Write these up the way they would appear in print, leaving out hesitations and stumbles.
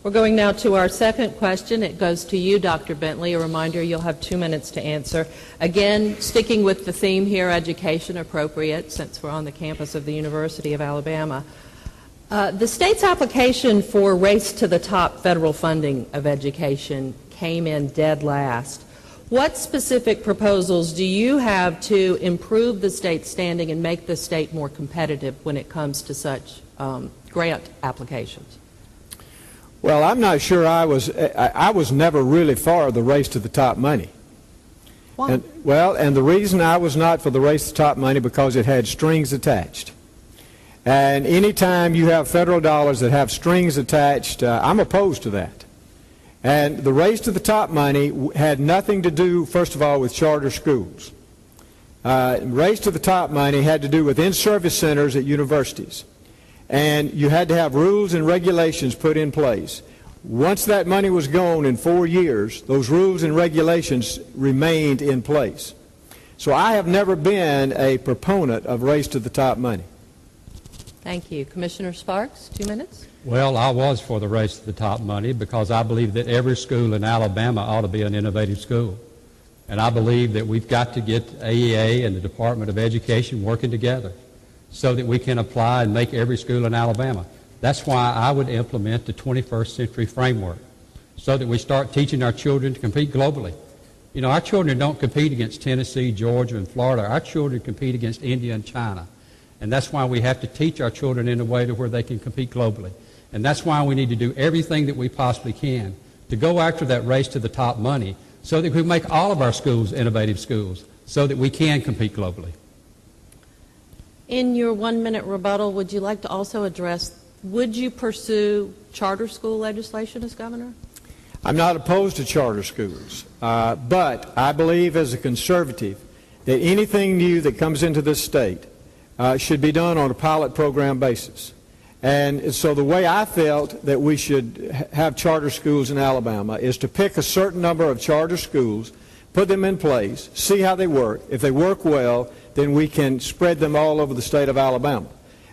We're going now to our second question. It goes to you, Dr. Bentley. A reminder, you'll have 2 minutes to answer. Again, sticking with the theme here, education appropriate, since we're on the campus of the University of Alabama. The state's application for Race to the Top federal funding of education came in dead last. What specific proposals do you have to improve the state's standing and make the state more competitive when it comes to such grant applications? Well, I'm not sure I was never really for the Race to the Top money. Why? And the reason I was not for the Race to the Top money because it had strings attached. And anytime you have federal dollars that have strings attached, I'm opposed to that. And the Race to the Top money had nothing to do, first of all, with charter schools. Race to the Top money had to do with in-service centers at universities. And you had to have rules and regulations put in place. Once that money was gone in 4 years, those rules and regulations remained in place. So I have never been a proponent of Race to the Top money. Thank you. Commissioner Sparks, 2 minutes. Well, I was for the Race to the Top money because I believe that every school in Alabama ought to be an innovative school. And I believe that we've got to get AEA and the Department of Education working together so that we can apply and make every school in Alabama. That's why I would implement the 21st century framework so that we start teaching our children to compete globally. You know, our children don't compete against Tennessee, Georgia, and Florida. Our children compete against India and China. And that's why we have to teach our children in a way to where they can compete globally. And that's why we need to do everything that we possibly can to go after that Race to the Top money so that we make all of our schools innovative schools so that we can compete globally. In your 1 minute rebuttal, would you like to also address, would you pursue charter school legislation as governor? I'm not opposed to charter schools, but I believe as a conservative that anything new that comes into this state should be done on a pilot program basis. And so the way I felt that we should have charter schools in Alabama is to pick a certain number of charter schools, put them in place, see how they work. If they work well, then we can spread them all over the state of Alabama.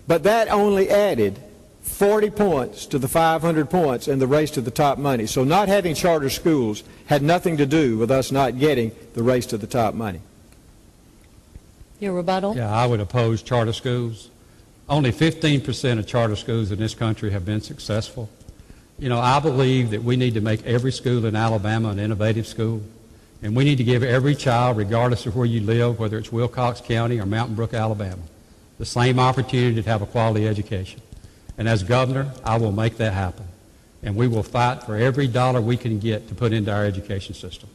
But that only added 40 points to the 500 points in the Race to the Top money. So not having charter schools had nothing to do with us not getting the Race to the Top money. Your rebuttal? Yeah, I would oppose charter schools. Only 15% of charter schools in this country have been successful. You know, I believe that we need to make every school in Alabama an innovative school. And we need to give every child, regardless of where you live, whether it's Wilcox County or Mountain Brook, Alabama, the same opportunity to have a quality education. And as governor, I will make that happen. And we will fight for every dollar we can get to put into our education system.